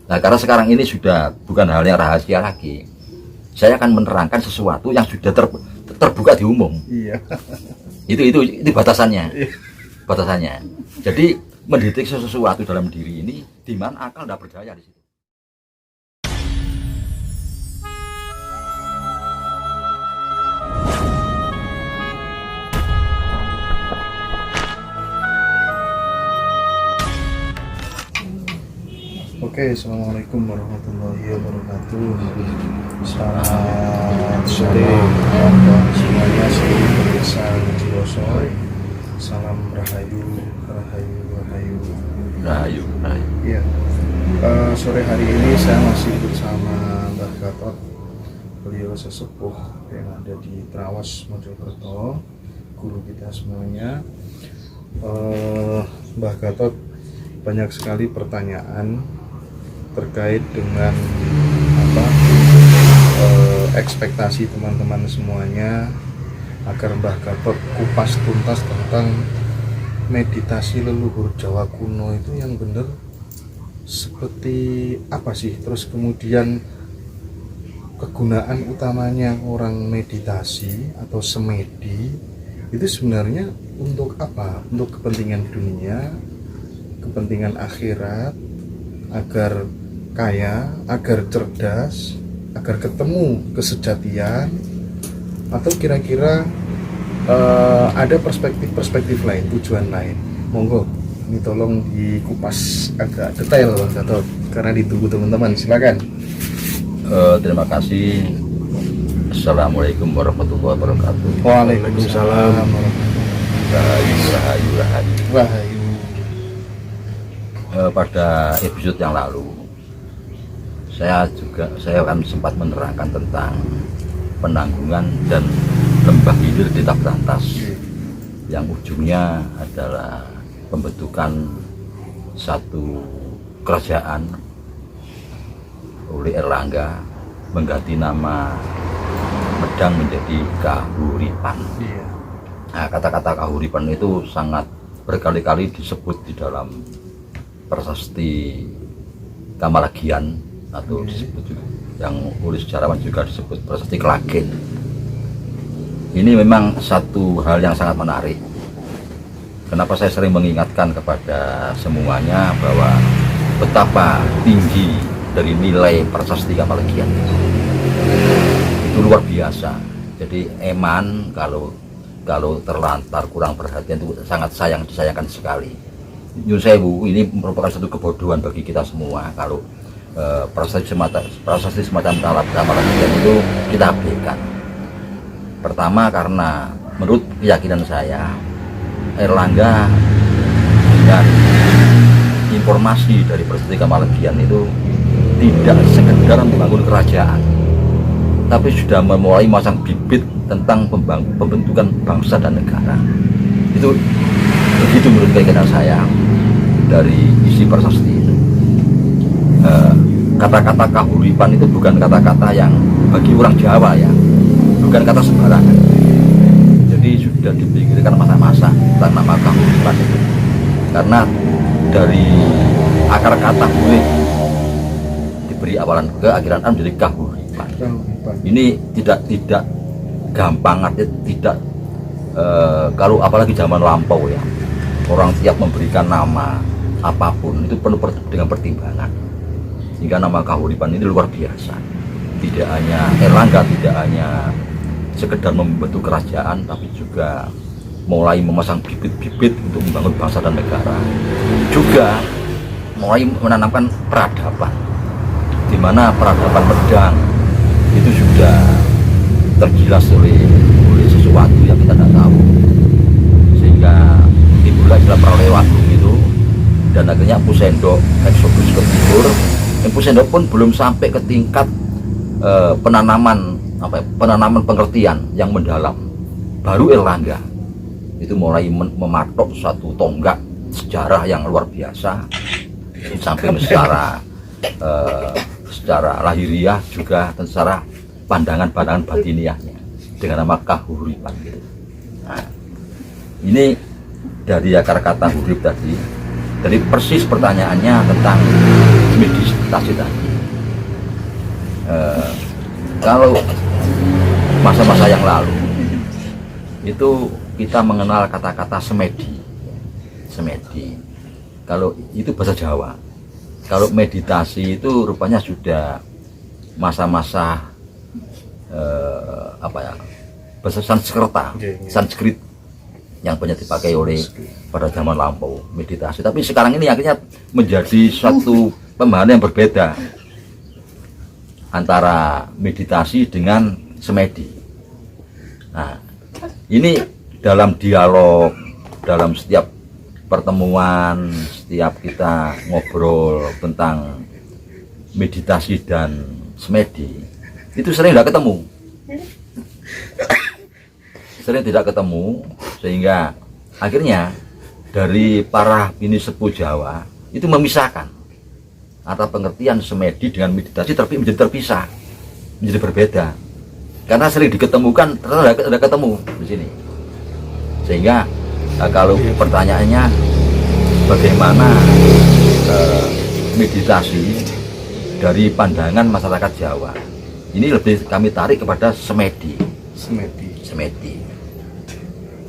Nah, karena sekarang ini sudah bukan hal yang rahasia lagi. Saya akan menerangkan sesuatu yang sudah terbuka di umum. Iya. Itu batasannya. Iya. Batasannya. Jadi mendidik sesuatu dalam diri ini di mana akal tidak berdaya di situ. Oke, assalamualaikum warahmatullahi wabarakatuh. Selamat sore kawan-kawan semuanya, seluruh pemirsa Ciloso. Salam rahayu, rahayu, rahayu. Rahayu. Iya. Sore hari ini saya masih bersama Mbah Gatot, beliau sesepuh yang ada di Trawas Mojokerto, guru kita semuanya. Mbah Gatot, banyak sekali pertanyaan terkait dengan ekspektasi teman-teman semuanya agar Mbah Gatot kupas tuntas tentang meditasi leluhur Jawa kuno itu yang benar seperti apa sih, terus kemudian kegunaan utamanya orang meditasi atau semedi itu sebenarnya untuk apa? Untuk kepentingan dunia, kepentingan akhirat, agar kaya, agar cerdas, agar ketemu kesejatian, atau kira-kira ada perspektif-perspektif lain, tujuan lain. Monggo, ini tolong dikupas agak detail Bang Gatot, karena ditunggu teman-teman. Silakan. Terima kasih. Assalamualaikum warahmatullahi wabarakatuh. Waalaikumsalam. Rahayu. Rahayu. Pada episode yang lalu saya akan sempat menerangkan tentang penanggungan dan lembah hilir Desa Brantas yang ujungnya adalah pembentukan satu kerajaan oleh Erlangga mengganti nama Medang menjadi Kahuripan. Nah, kata-kata Kahuripan itu sangat berkali-kali disebut di dalam prasasti Kamalagian, atau disebut juga, yang oleh sejarawan juga disebut prasasti Klagen. Ini memang satu hal yang sangat menarik. Kenapa saya sering mengingatkan kepada semuanya bahwa betapa tinggi dari nilai prasasti Kamalagian itu luar biasa. Jadi Eman kalau terlantar kurang perhatian itu sangat disayangkan sekali. Nyun sewu, ini merupakan satu kebodohan bagi kita semua kalau prasasti semacam Kamalagian itu kita abaikan. Pertama, karena menurut keyakinan saya Erlangga dengan informasi dari prasasti Kamalagian itu tidak sekedar membangun kerajaan, tapi sudah memulai memasang bibit tentang pembentukan bangsa dan negara. Itu begitu menurut keyakinan saya dari isi prasasti itu. Kata-kata Kahuripan itu bukan kata-kata yang bagi orang Jawa ya, bukan kata sembarangan. Jadi sudah dipikirkan masa-masa tentang nama Kahuripan itu, karena dari akar kata boleh diberi awalan ke akhiran an menjadi Kahuripan. Ini tidak gampang, artinya tidak kalau apalagi zaman lampau ya, orang tiap memberikan nama apapun itu perlu dengan pertimbangan, sehingga nama Kahuripan ini luar biasa. Tidak hanya Erlangga, tidak hanya sekedar membentuk kerajaan, tapi juga mulai memasang bibit-bibit untuk membangun bangsa dan negara, juga mulai menanamkan peradaban, di mana peradaban Medang itu sudah tergilas oleh sesuatu yang kita tidak tahu, sehingga timbullah istilah Pralewakung itu, dan akhirnya Empu Sendok eksodus ke timur. Empu Sendok pun belum sampai ke tingkat penanaman pengertian yang mendalam. Baru Erlangga itu mulai mematok suatu tonggak sejarah yang luar biasa, sampai secara lahiriah juga, dan secara pandangan batiniahnya dengan nama Kahuripan gitu. Nah, ini dari akar kata huruf tadi. Jadi persis pertanyaannya tentang meditasi tadi. Kalau masa-masa yang lalu itu kita mengenal kata-kata semedi. Semedi. Kalau itu bahasa Jawa. Kalau meditasi itu rupanya sudah masa-masa bahasa Sanskrit yang banyak dipakai oleh pada zaman lampau, meditasi. Tapi sekarang ini akhirnya menjadi suatu pemahaman yang berbeda antara meditasi dengan semedi. Nah, ini dalam dialog, dalam setiap pertemuan, setiap kita ngobrol tentang meditasi dan semedi, itu sering tidak ketemu. Sering tidak ketemu, sehingga akhirnya dari para bini sepuh Jawa itu memisahkan antara pengertian semedi dengan meditasi, tapi menjadi terpisah, menjadi berbeda. Karena sering diketemukan, ternyata tidak ketemu di sini. Sehingga kalau pertanyaannya bagaimana meditasi dari pandangan masyarakat Jawa, ini lebih kami tarik kepada semedi. Semedi.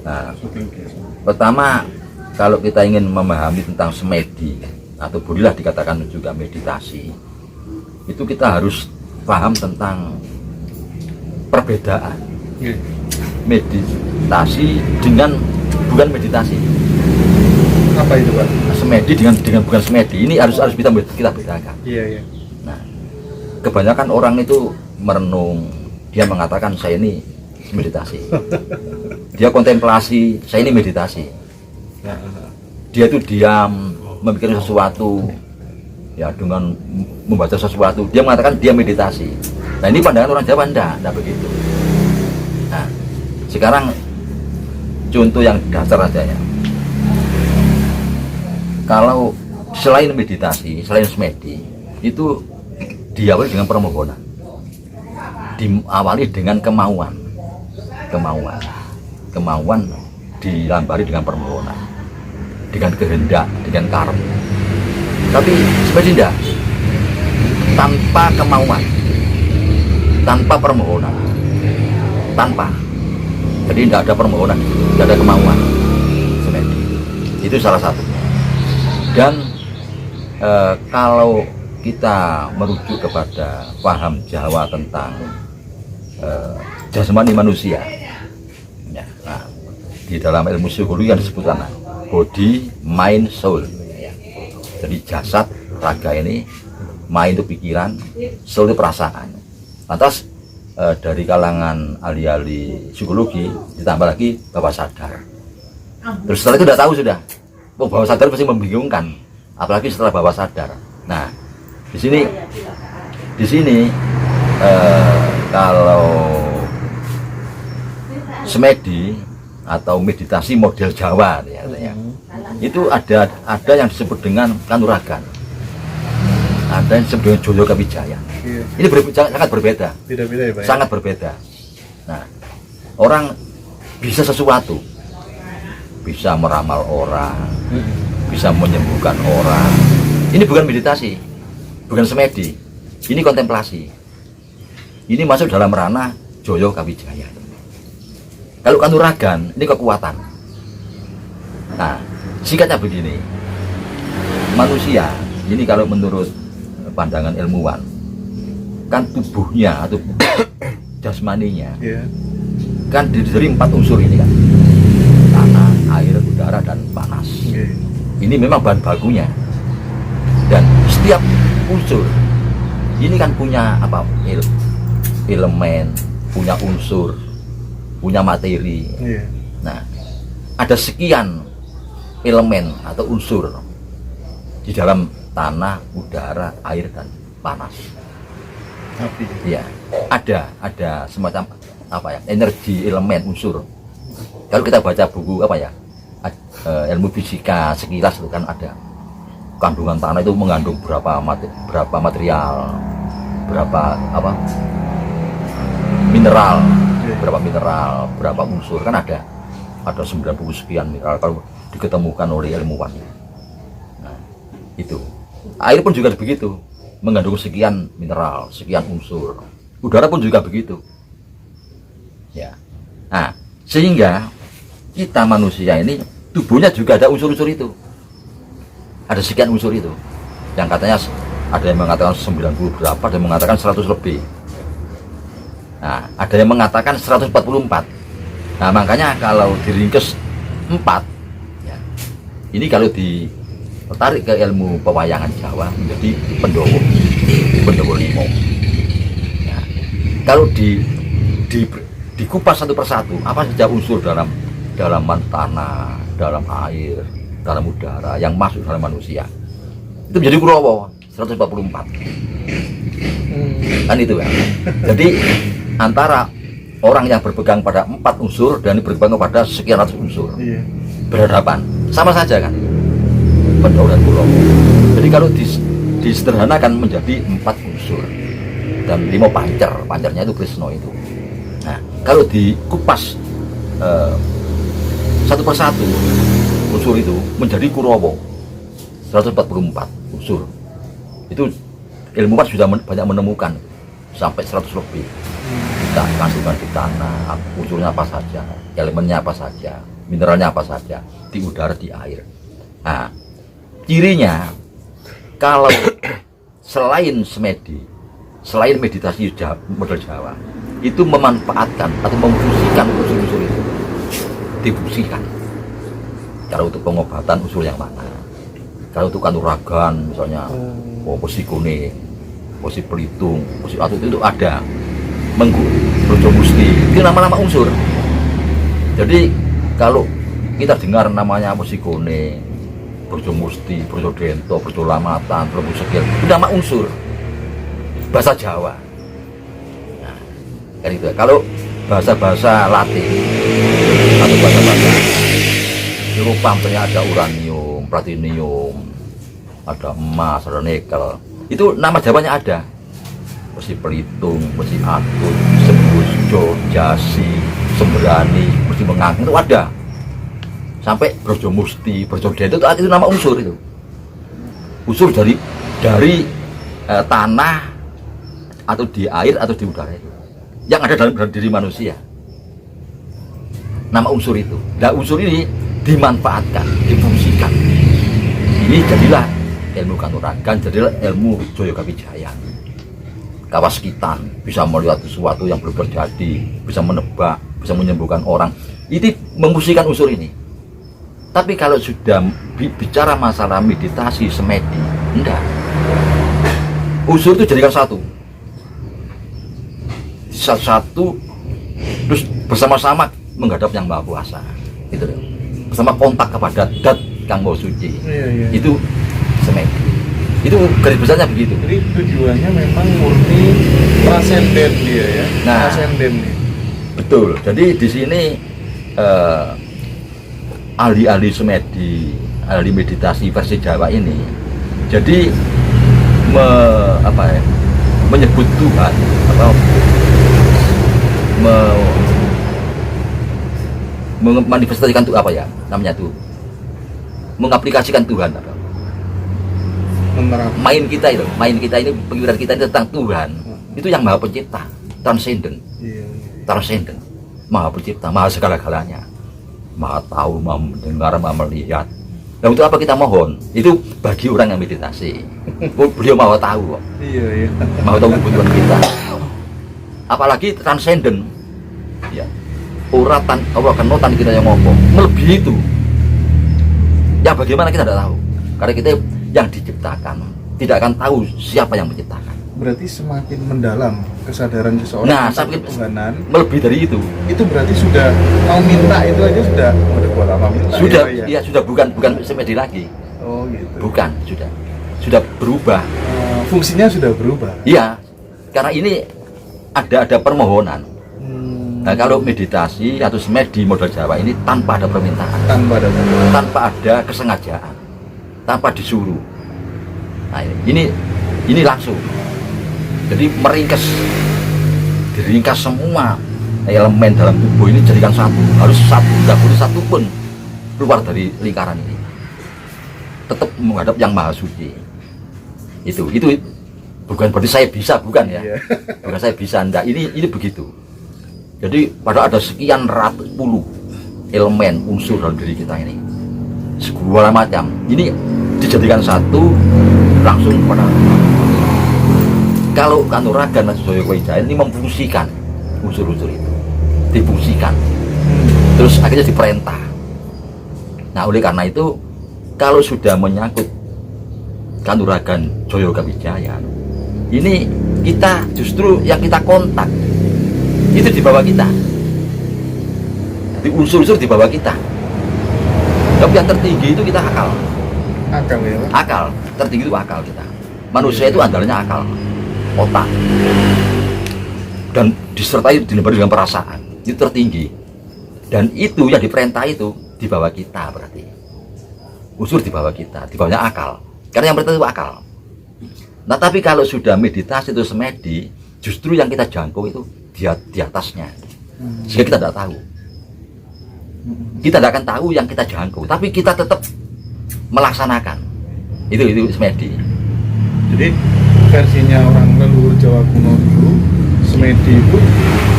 Nah, pertama kalau kita ingin memahami tentang semedi atau bolehlah dikatakan juga meditasi, itu kita harus paham tentang perbedaan meditasi dengan bukan meditasi. Apa itu, Pak? Semedi dengan bukan semedi, ini harus kita bedakan. Iya. Nah, kebanyakan orang itu merenung, dia mengatakan saya ini meditasi. Dia kontemplasi, saya ini meditasi. Dia itu diam, memikirkan sesuatu, ya dengan membaca sesuatu, dia mengatakan dia meditasi. Nah, ini pandangan orang Jawa enggak begitu. Nah, sekarang contoh yang dasar aja ya. Kalau selain meditasi, selain semedi, itu diawali dengan permohonan, diawali dengan kemauan dilambari dengan permohonan, dengan kehendak, dengan karma. Tapi semedi tidak, tanpa kemauan, tanpa permohonan, jadi tidak ada permohonan, tidak ada kemauan. Semedi itu salah satu. Dan kalau kita merujuk kepada paham Jawa tentang jasmani manusia, ya, nah, di dalam ilmu psikologi yang disebutkan body, mind, soul. Jadi jasad, raga ini, mind itu pikiran, soul itu perasaan. Lantas dari kalangan ahli-ahli psikologi ditambah lagi bawah sadar. Terus setelah itu tidak tahu sudah. Bawah sadar pasti membingungkan, apalagi setelah bawah sadar. Nah, di sini kalau semedi atau meditasi model Jawa ya, itu ada yang disebut dengan kanuragan, ada yang disebut dengan Joyo Kawijaya. Ini sangat berbeda. Beda-beda ya, Pak? Sangat berbeda. Nah, orang bisa sesuatu, bisa meramal orang, bisa menyembuhkan orang. Ini bukan meditasi, bukan semedi, ini kontemplasi. Ini masuk dalam ranah Joyo Kawijaya. Kalau kanuragan, ini kekuatan. Nah, singkatnya begini, manusia ini kalau menurut pandangan ilmuwan, kan tubuhnya atau jasmaninya kan dari 4 unsur ini kan, tanah, air, udara, dan panas. Ini memang bahan bakunya, dan setiap unsur ini kan punya apa, elemen, punya unsur, punya materi. Nah, ada sekian elemen atau unsur di dalam tanah, udara, air, dan panas. Api. Ya, ada semacam apa ya, energi, elemen, unsur. Kalau kita baca buku apa ya, ilmu fisika sekilas itu kan ada kandungan tanah itu mengandung berapa material, berapa apa mineral, berapa unsur, kan ada 90 sekian mineral kalau diketemukan oleh ilmuwan. Nah, itu air pun juga begitu, mengandung sekian mineral, sekian unsur. Udara pun juga begitu. Ya. Nah, sehingga kita manusia ini tubuhnya juga ada unsur-unsur itu. Ada sekian unsur itu. Yang katanya ada yang mengatakan 90 berapa, ada yang mengatakan 100 lebih. Nah, ada yang mengatakan 144. Nah, makanya kalau diringkes 4 ya, ini kalau ditarik ke ilmu pewayangan Jawa menjadi Pendowo Limo. Nah, kalau dikupas satu persatu apa saja unsur dalam tanah, dalam air, dalam udara yang masuk dalam manusia, itu menjadi Kurawa 144. Kan itu kan. Jadi antara orang yang berpegang pada 4 unsur dan berpegang pada sekian ratus unsur, iya, berhadapan, sama saja kan, Pendowo dan Kurawa. Jadi kalau disederhanakan menjadi 4 unsur dan 5 pancernya itu Krisna itu. Nah, kalau dikupas satu persatu unsur itu menjadi Kurawa 144 unsur. Itu ilmuwan sudah banyak menemukan sampai 100 lebih. Kita kandungan di tanah, unsurnya apa saja, elemennya apa saja, mineralnya apa saja, di udara, di air. Nah, cirinya kalau selain semedi, selain meditasi model Jawa, itu memanfaatkan atau memfusikan unsur-unsur itu, difusikan. Kalau untuk pengobatan unsur yang mana? Kalau untuk kanuragan misalnya, posi kuning, posi pelitung, posi atut itu ada. Brojo Musti, itu nama-nama unsur. Jadi kalau kita dengar namanya posi kuning, Brojo Musti, Brojo Dento, Brojo Lamatan, Brojo Sekil, itu nama unsur bahasa Jawa. Nah, kan itu. Kalau bahasa-bahasa Latin atau bahasa-bahasa Eropa, misalnya ada uranium, platinium, ada emas, ada nikel, itu nama Jawanya ada. Posi Pelitung, posi Atut, Sembusjo, Jasi, Sembrani, posi Mengang, itu ada. Sampai Brojo Musti, Brojo Dento, itu nama unsur itu. Unsur dari tanah atau di air atau di udara itu. Yang ada dalam diri manusia. Nama unsur itu. Nah, unsur ini dimanfaatkan, difungsikan. Ini jadilah ilmu kanuragan, jadilah ilmu Joyokawijaya. Kawaskitan, bisa melihat sesuatu yang belum terjadi, bisa menebak, bisa menyembuhkan orang. Itu memfungsikan unsur ini. Tapi kalau sudah bicara masalah meditasi semedi, enggak. Unsur itu jadikan satu, terus bersama-sama menghadap Yang Maha Kuasa. Itu bersama kontak kepada Dat Kang Maha Suci. Iya. Itu semedi. Itu garis besarnya begitu. Jadi tujuannya memang murni transenden dia ya. Nah, transenden nih. Betul. Jadi di sini ahli-ahli semedi, ahli meditasi versi Jawa ini, jadi menyebut Tuhan atau memanifestasikan itu apa ya namanya tuh, mengaplikasikan Tuhan apa? Main kita ini, pikiran kita ini tentang Tuhan. Itu yang Maha Pencipta, transenden. Transenden, Maha Pencipta, Maha segala-galanya, Maha tahu, Maha mendengar, Maha melihat. Nah, untuk apa kita mohon? Itu bagi orang yang meditasi. Beliau Maha tahu kok. Iya. Maha tahu kebutuhan kita. Apalagi transenden. Ya. Orang kenotan kita yang ngomong melebihi itu. Yang bagaimana kita tidak tahu. Karena kita yang diciptakan tidak akan tahu siapa yang menciptakan. Berarti semakin mendalam kesadaran seseorang semakin Tuhanan, melebihi dari itu. Itu berarti sudah mau minta itu aja sudah udah lama minta. Sudah, ya sudah bukan semedi lagi. Oh gitu. Bukan, sudah berubah. Fungsinya sudah berubah. Iya, karena ini ada permohonan. Nah, kalau meditasi atau semedi model Jawa ini tanpa ada permintaan, tanpa ada kesengajaan, tanpa disuruh. Nah, ini langsung. Jadi diringkas semua elemen dalam tubuh ini jadikan satu. Harus satu, tidak boleh satu pun keluar dari lingkaran ini. Tetap menghadap Yang Maha Suci. Itu Bukan berarti saya bisa, bukan ya. Iya. Bukan saya bisa, enggak. Ini begitu. Jadi pada ada sekian ratus puluh elemen unsur dalam diri kita ini, segala macam. Ini dijadikan satu langsung pada. Kalau Kanuragan Mas Joyo Wijaya ini memfungsikan unsur-unsur itu, difungsikan, terus akhirnya diperintah. Nah oleh karena itu, kalau sudah menyangkut Kanuragan Joyo Wijaya, ini kita justru yang kita kontak itu di bawah kita, di unsur-unsur di bawah kita. Tapi yang tertinggi itu kita akal. Akal ya Pak? Akal tertinggi itu akal kita. Manusia itu andalanya akal, otak, dan disertai dilempari dengan perasaan. Itu tertinggi. Dan itu yang diperintah itu di bawah kita, berarti unsur di bawah kita, di bawahnya akal. Karena yang perintah itu akal. Nah tapi kalau sudah meditasi itu semedi, justru yang kita jangkau itu di atasnya, sehingga kita tidak tahu. Kita tidak akan tahu yang kita jangkau, tapi kita tetap melaksanakan. Itu semedi. Jadi versinya orang leluhur Jawa kuno dulu, semedi itu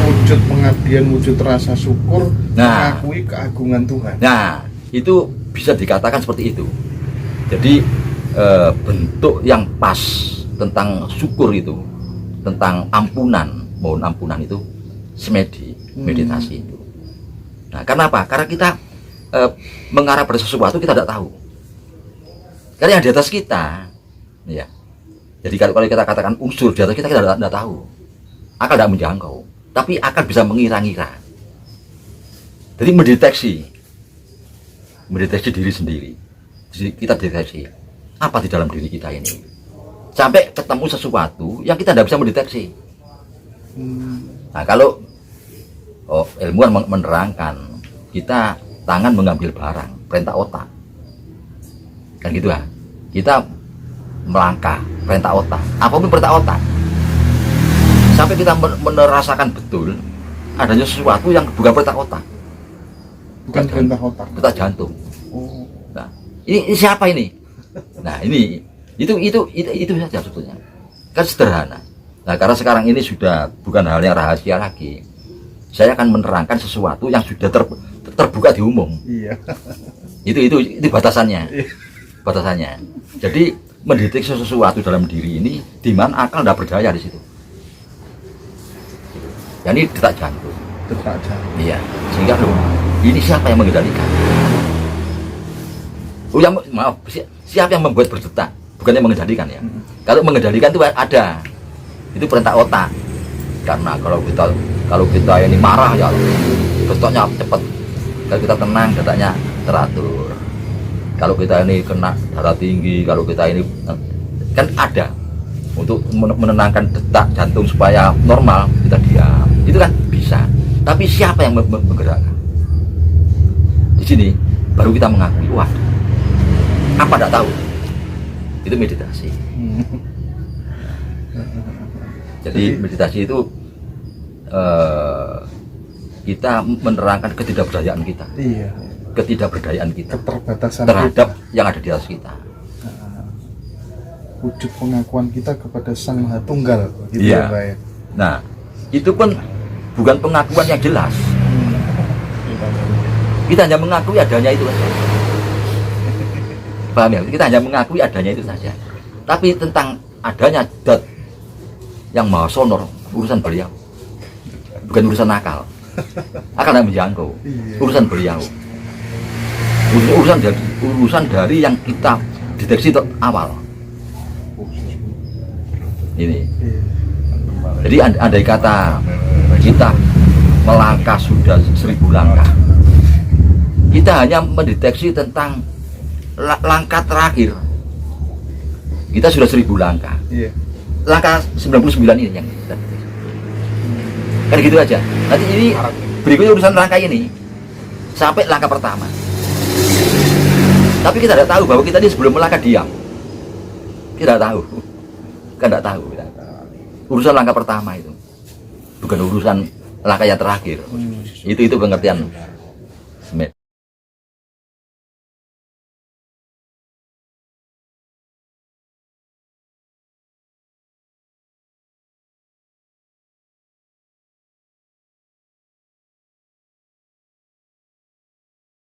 wujud pengabdian, wujud rasa syukur, Nah. mengakui keagungan Tuhan. Nah, itu bisa dikatakan seperti itu. Jadi bentuk yang pas tentang syukur itu, tentang ampunan, mohon ampunan itu semedi, meditasi itu. Nah, karena apa? Karena kita mengarah pada sesuatu kita tidak tahu. Karena yang di atas kita, ya. Jadi kalau kita katakan unsur di atas kita tidak tahu. Akal tidak menjangkau, tapi akal bisa mengira-ngira. Jadi mendeteksi diri sendiri. Jadi kita deteksi apa di dalam diri kita ini. Sampai ketemu sesuatu yang kita tidak bisa mendeteksi. Nah kalau ilmuwan menerangkan, kita tangan mengambil barang, perintah otak. Kan gitu ya. Kita melangkah, perintah otak. Apapun perintah otak. Sampai kita merasakan betul adanya sesuatu yang bukan perintah otak. Bukan perintah otak. Perintah jantung. Oh. Nah, ini siapa ini? Nah, itu saja sebetulnya. Kan sederhana. Nah, karena sekarang ini sudah bukan hal yang rahasia lagi. Saya akan menerangkan sesuatu yang sudah terbuka di umum. Iya. Itu batasannya. Iya. Batasannya. Jadi mendeteksi sesuatu dalam diri ini di mana akal tidak berdaya di situ. Ya, ini detak jantung. Detak jantung. Iya. Sehingga loh, ini siapa yang mengendalikan? Oh yang maaf, siapa yang membuat berdetak? Bukan yang mengendalikan ya. Kalau mengendalikan itu ada. Itu perintah otak. Karena kalau kita ini marah ya detaknya cepat. Kalau kita tenang detaknya teratur. Kalau kita ini kena darah tinggi, kalau kita ini kan ada untuk menenangkan detak jantung supaya normal, kita diam. Itu kan bisa. Tapi siapa yang menggerakkan? Di sini baru kita mengakui, wah, apa tidak tahu? Itu meditasi. Jadi meditasi itu kita menerangkan ketidakberdayaan kita. Iya. Ketidakberdayaan kita Keterbatasan terhadap kita. yang ada di atas kita. Wujud pengakuan kita kepada Sang Maha Tunggal, gitu Iya. ya Pak ya. Nah, itu pun bukan pengakuan yang jelas. Kita hanya mengakui adanya itu saja. Paham ya? Kita hanya mengakui adanya itu saja. Tapi tentang adanya zat yang maha sonor, urusan beliau. Bukan urusan akal. Akal yang menjangkau. Urusan beliau. Urusan dari yang kita deteksi awal. Ini. Jadi andai kata kita melangkah sudah 1000 langkah, kita hanya mendeteksi tentang langkah terakhir. Kita sudah 1000 langkah. Iya. Langkah 99 ini yang kita deteksi. Kan gitu aja. Nanti ini berikutnya urusan langkah ini sampai langkah pertama. Tapi kita tidak tahu bahwa kita ini sebelum melangkah diam. Kita tidak tahu. Kita tidak tahu. Urusan langkah pertama itu bukan urusan langkah yang terakhir. Itu pengertian